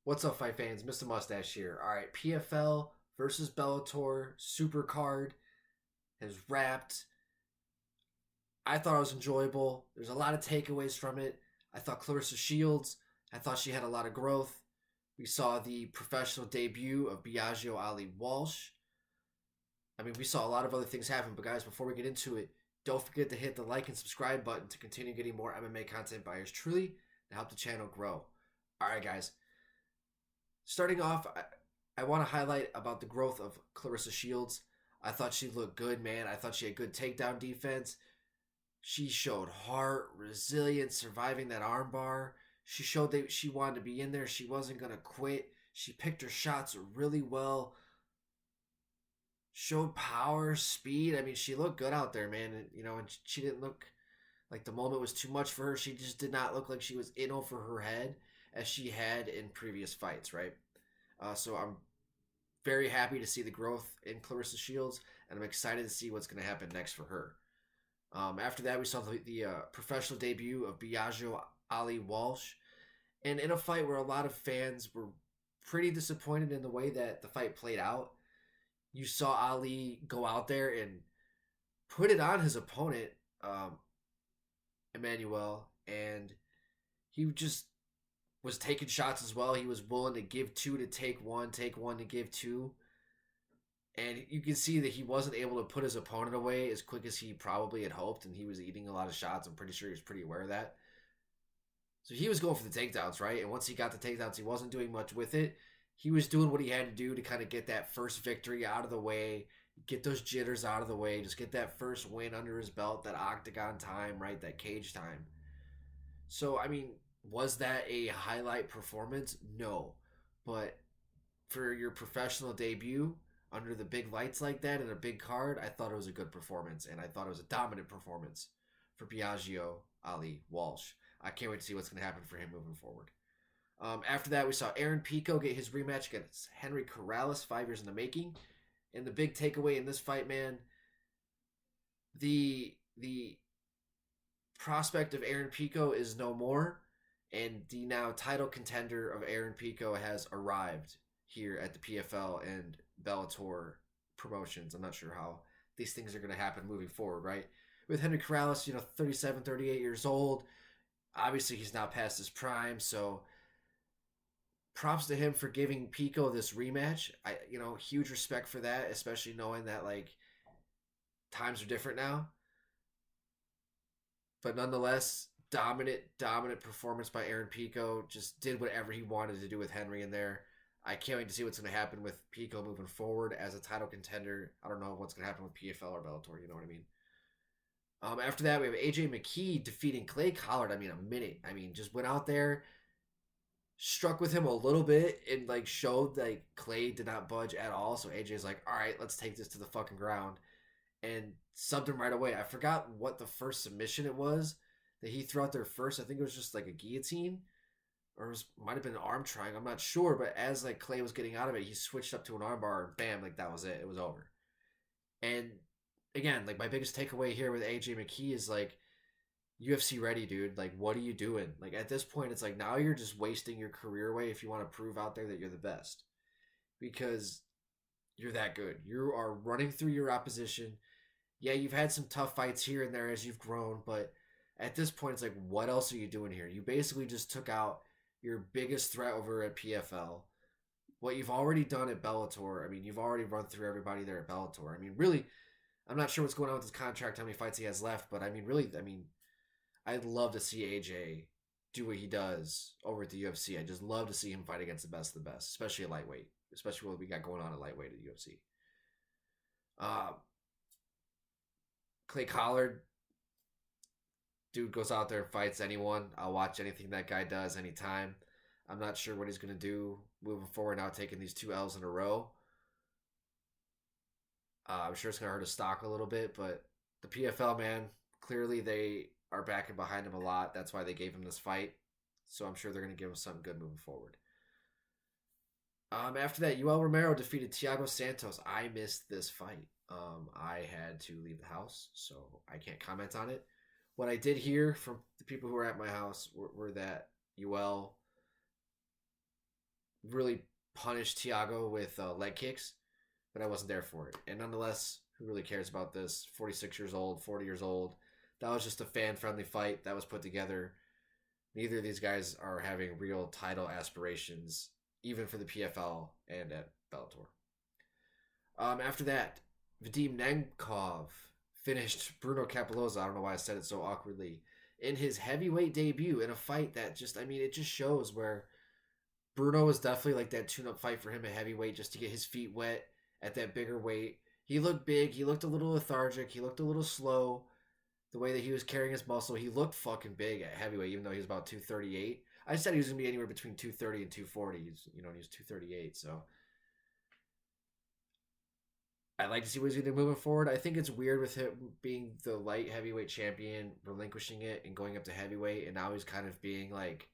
What's up, fight fans? Mr. Mustache here. All right, PFL versus Bellator Super Card has wrapped. I thought it was enjoyable. There's a lot of takeaways from it. I thought Clarissa Shields, I thought she had a lot of growth. We saw the professional debut of Biagio Ali Walsh. I mean, we saw a lot of other things happen, but guys, before we get into it, don't forget to hit the like and subscribe button to continue getting more MMA content by yours truly to help the channel grow. All right, guys. Starting off, I want to highlight about the growth of Clarissa Shields. I thought she looked good, man. I thought she had good takedown defense. She showed heart, resilience, surviving that armbar. She showed that she wanted to be in there. She wasn't going to quit. She picked her shots really well. Showed power, speed. I mean, she looked good out there, man. And she didn't look like the moment was too much for her. She just did not look like she was in over her head as she had in previous fights, right? So I'm very happy to see the growth in Clarissa Shields, and I'm excited to see what's going to happen next for her. After that, we saw the professional debut of Biagio Ali Walsh, and in a fight where a lot of fans were pretty disappointed in the way that the fight played out. You saw Ali go out there and put it on his opponent, Emmanuel, and he just was taking shots as well. He was willing to give two to take one to give two. And you can see that he wasn't able to put his opponent away as quick as he probably had hoped, and he was eating a lot of shots. I'm pretty sure he was pretty aware of that. So he was going for the takedowns, right? And once he got the takedowns, he wasn't doing much with it. He was doing what he had to do to kind of get that first victory out of the way, get those jitters out of the way, just get that first win under his belt, that octagon time, right? That cage time. So, I mean, was that a highlight performance? No. But for your professional debut under the big lights like that in a big card, I thought it was a good performance, and I thought it was a dominant performance for Biagio Ali Walsh. I can't wait to see what's going to happen for him moving forward. After that, we saw Aaron Pico get his rematch against Henry Corrales, 5 years in the making. And the big takeaway in this fight, man, the prospect of Aaron Pico is no more, and the now title contender of Aaron Pico has arrived here at the PFL and Bellator promotions. I'm not sure how these things are going to happen moving forward, right? With Henry Corrales, 37, 38 years old. Obviously, he's now past his prime, so props to him for giving Pico this rematch. Huge respect for that, especially knowing that times are different now. But nonetheless, dominant performance by Aaron Pico. Just did whatever he wanted to do with Henry in there. I can't wait to see what's going to happen with Pico moving forward as a title contender. I don't know what's going to happen with PFL or Bellator. You know what I mean? After that, we have AJ McKee defeating Clay Collard. A minute. Just went out there, struck with him a little bit, and showed Clay did not budge at all. So AJ's like, all right, let's take this to the fucking ground, and subbed him right away. I forgot what the first submission it was that he threw out there first. I think it was just a guillotine, or it might have been an arm triangle. I'm not sure, but as Clay was getting out of it, he switched up to an armbar, and bam, that was it. It was over. And again, my biggest takeaway here with AJ McKee is UFC ready, dude. What are you doing? At this point, it's now you're just wasting your career away if you want to prove out there that you're the best. Because you're that good. You are running through your opposition. Yeah, you've had some tough fights here and there as you've grown, but at this point, it's what else are you doing here? You basically just took out your biggest threat over at PFL. What you've already done at Bellator, you've already run through everybody there at Bellator. Really, I'm not sure what's going on with his contract, how many fights he has left, but I'd love to see AJ do what he does over at the UFC. I just love to see him fight against the best of the best, especially at lightweight, especially what we got going on at lightweight at the UFC. Clay Collard, dude goes out there and fights anyone. I'll watch anything that guy does anytime. I'm not sure what he's going to do moving forward now, taking these 2 L's in a row. I'm sure it's going to hurt his stock a little bit, but the PFL, man, clearly they are backing behind him a lot. That's why they gave him this fight. So I'm sure they're going to give him something good moving forward. After that, Yoel Romero defeated Thiago Santos. I missed this fight. I had to leave the house, so I can't comment on it. What I did hear from the people who were at my house were that Yoel really punished Tiago with leg kicks, but I wasn't there for it. And nonetheless, who really cares about this? 46 years old, 40 years old. That was just a fan friendly fight that was put together. Neither of these guys are having real title aspirations, even for the PFL and at Bellator. After that, Vadim Nemkov finished Bruno Capoloza. I don't know why I said it so awkwardly. In his heavyweight debut in a fight that just, I mean, it just shows where Bruno was definitely like that tune-up fight for him at heavyweight just to get his feet wet at that bigger weight. He looked big. He looked a little lethargic. He looked a little slow. The way that he was carrying his muscle, he looked fucking big at heavyweight, even though he was about 238. I said he was gonna be anywhere between 230 and 240. He was 238. So I'd like to see what he's gonna do moving forward. I think it's weird with him being the light heavyweight champion, relinquishing it and going up to heavyweight, and now he's kind of being like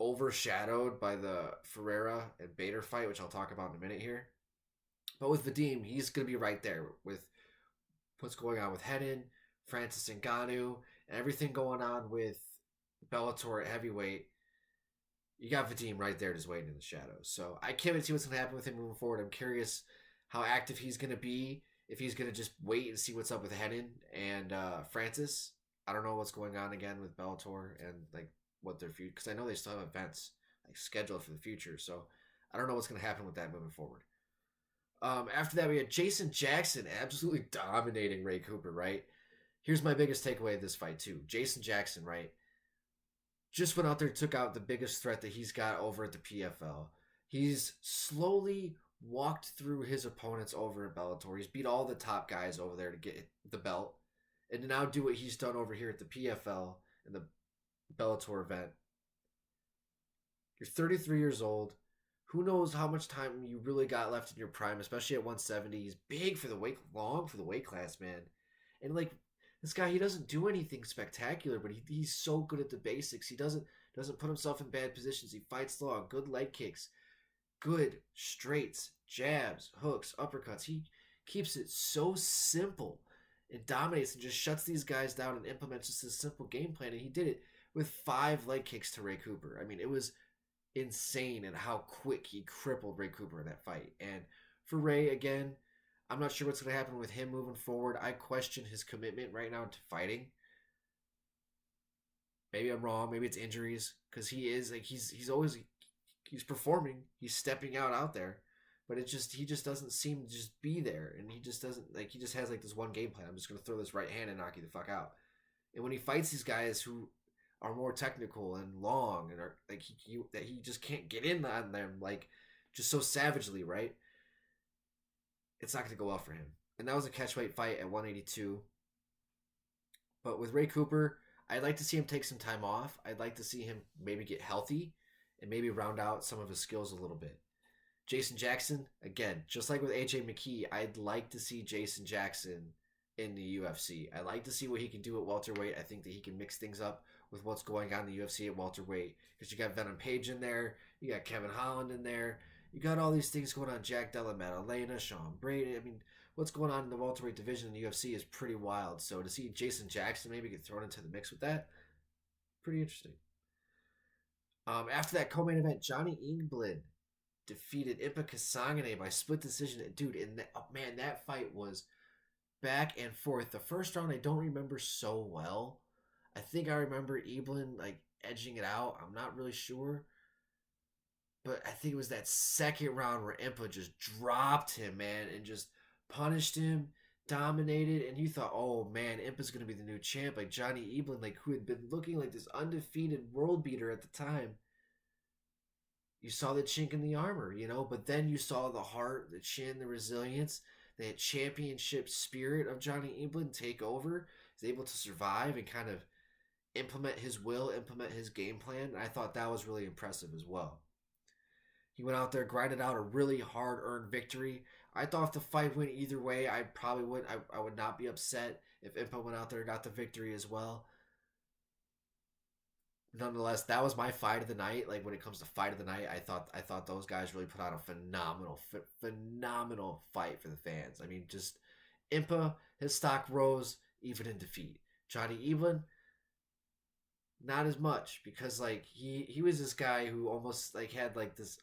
overshadowed by the Ferreira and Bader fight, which I'll talk about in a minute here. But with Vadim, he's going to be right there with what's going on with Henin, Francis Ngannou, and everything going on with Bellator at heavyweight. You got Vadim right there just waiting in the shadows. So I can't wait to see what's going to happen with him moving forward. I'm curious how active he's going to be, if he's going to just wait and see what's up with Henin and Francis. I don't know what's going on again with Bellator and like what their future, because I know they still have events like scheduled for the future. So I don't know what's going to happen with that moving forward. After that, we had Jason Jackson absolutely dominating Ray Cooper, right? Here's my biggest takeaway of this fight, too. Jason Jackson, right? Just went out there and took out the biggest threat that he's got over at the PFL. He's slowly walked through his opponents over at Bellator. He's beat all the top guys over there to get the belt. And to now do what he's done over here at the PFL and the Bellator event. You're 33 years old. Who knows how much time you really got left in your prime, especially at 170. He's big for the weight, long for the weight class, man. And like this guy, he doesn't do anything spectacular, but he's so good at the basics. He doesn't put himself in bad positions. He fights long, good leg kicks, good straights, jabs, hooks, uppercuts. He keeps it so simple and dominates and just shuts these guys down and implements just this simple game plan. And he did it with 5 leg kicks to Ray Cooper. I mean, it was insane and how quick he crippled Ray Cooper in that fight. And for Ray, again, I'm not sure what's going to happen with him moving forward. I question his commitment right now to fighting. Maybe I'm wrong. Maybe it's injuries, because he is like he's always he's performing. He's stepping out there, but he just doesn't seem to just be there, and he just doesn't he just has like this one game plan. I'm just going to throw this right hand and knock you the fuck out. And when he fights these guys who are more technical and long and are like he just can't get in on them like just so savagely, right? It's not going to go well for him. And that was a catchweight fight at 182. But with Ray Cooper, I'd like to see him take some time off. I'd like to see him maybe get healthy and maybe round out some of his skills a little bit. Jason Jackson, again, just like with AJ McKee, I'd like to see Jason Jackson in the UFC. I'd like to see what he can do at welterweight. I think that he can mix things up with what's going on in the UFC at welterweight, because you got Venom Page in there, you got Kevin Holland in there, you got all these things going on. Jack Della Maddalena, Sean Brady. I mean, what's going on in the welterweight division in the UFC is pretty wild. So to see Jason Jackson maybe get thrown into the mix with that, pretty interesting. After that co-main event, Johnny England defeated Impa Kasanganay by split decision. Dude, and that fight was back and forth. The first round I don't remember so well. I think I remember Eblin like edging it out. I'm not really sure. But I think it was that second round where Impa just dropped him, man, and just punished him, dominated, and you thought, oh man, Impa's gonna be the new champ, like Johnny Eblin, like who had been looking like this undefeated world beater at the time. You saw the chink in the armor, but then you saw the heart, the chin, the resilience, that championship spirit of Johnny Eblin take over. He's able to survive and kind of implement his will, implement his game plan. And I thought that was really impressive as well. He went out there, grinded out a really hard-earned victory. I thought if the fight went either way, I probably would. I would not be upset if Impa went out there and got the victory as well. Nonetheless, that was my fight of the night. Like when it comes to fight of the night, I thought those guys really put on a phenomenal fight for the fans. I mean, just Impa, his stock rose even in defeat. Johnny Eblin, not as much because like he was this guy who almost like had like this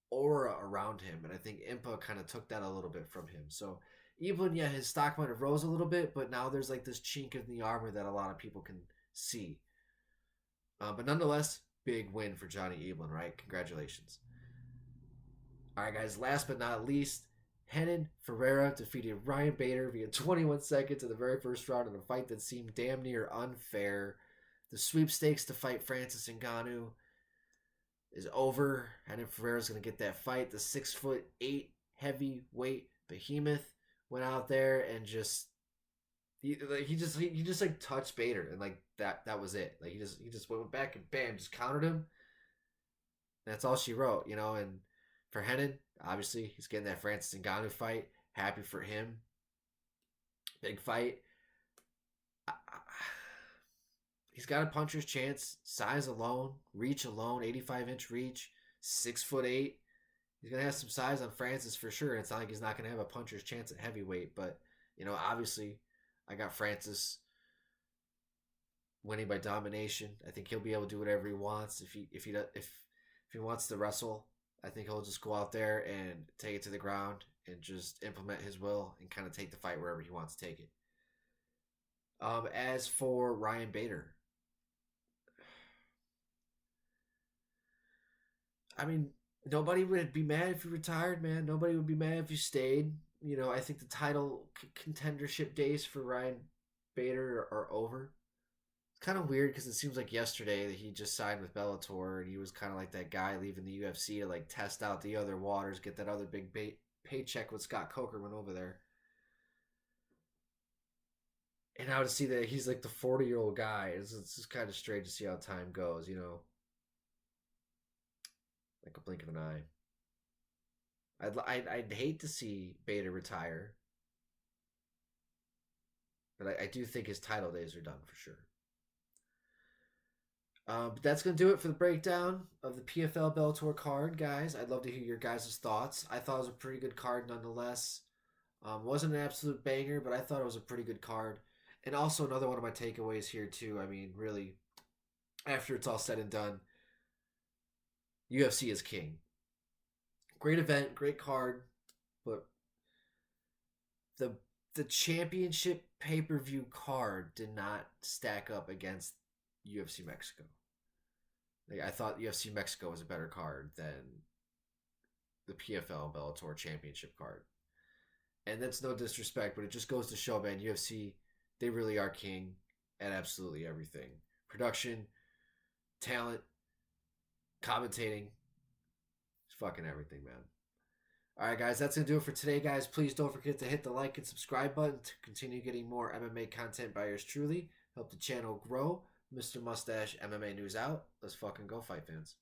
aura around him, and I think Impa kind of took that a little bit from him. So even yeah, his stock might have rose a little bit, but now there's like this chink in the armor that a lot of people can see. But nonetheless, big win for Johnny Eblin, right? Congratulations. All right, guys. Last but not least, Renan Ferreira defeated Ryan Bader via 21 seconds in the very first round in a fight that seemed damn near unfair. The sweepstakes to fight Francis Ngannou is over. Renan Ferreira's going to get that fight. The 6'8" heavyweight behemoth went out there and just he just like touched Bader and like that was it. Like he just went back and bam, just countered him. That's all she wrote, you know. And for Renan, obviously he's getting that Francis Ngannou fight. Happy for him. Big fight. He's got a puncher's chance. Size alone, reach alone, 85-inch reach, 6'8". He's gonna have some size on Francis for sure. It's not like he's not gonna have a puncher's chance at heavyweight, but you know, obviously, I got Francis winning by domination. I think he'll be able to do whatever he wants if he wants to wrestle. I think he'll just go out there and take it to the ground and just implement his will and kind of take the fight wherever he wants to take it. As for Ryan Bader, I mean, nobody would be mad if you retired, man. Nobody would be mad if you stayed. You know, I think the title contendership days for Ryan Bader are over. It's kind of weird because it seems like yesterday that he just signed with Bellator and he was kind of like that guy leaving the UFC to like test out the other waters, get that other big paycheck with Scott Coker went over there. And now to see that he's like the 40-year-old guy, it's just kind of strange to see how time goes, you know, like a blink of an eye. I'd hate to see Bader retire, but I do think his title days are done for sure. But that's going to do it for the breakdown of the PFL Bellator card, guys. I'd love to hear your guys' thoughts. I thought it was a pretty good card nonetheless. Wasn't an absolute banger, but I thought it was a pretty good card. And also another one of my takeaways here too. I mean, really, after it's all said and done, UFC is king. Great event, great card, but the the championship pay-per-view card did not stack up against UFC Mexico. Like, I thought UFC Mexico was a better card than the PFL Bellator championship card. And that's no disrespect, but it just goes to show, man, UFC, they really are king at absolutely everything. Production, talent, commentating, it's fucking everything, man. All right, guys, that's going to do it for today, guys. Please don't forget to hit the like and subscribe button to continue getting more MMA content by yours truly. Help the channel grow. Mr. Mustache, MMA News out. Let's fucking go, fight fans.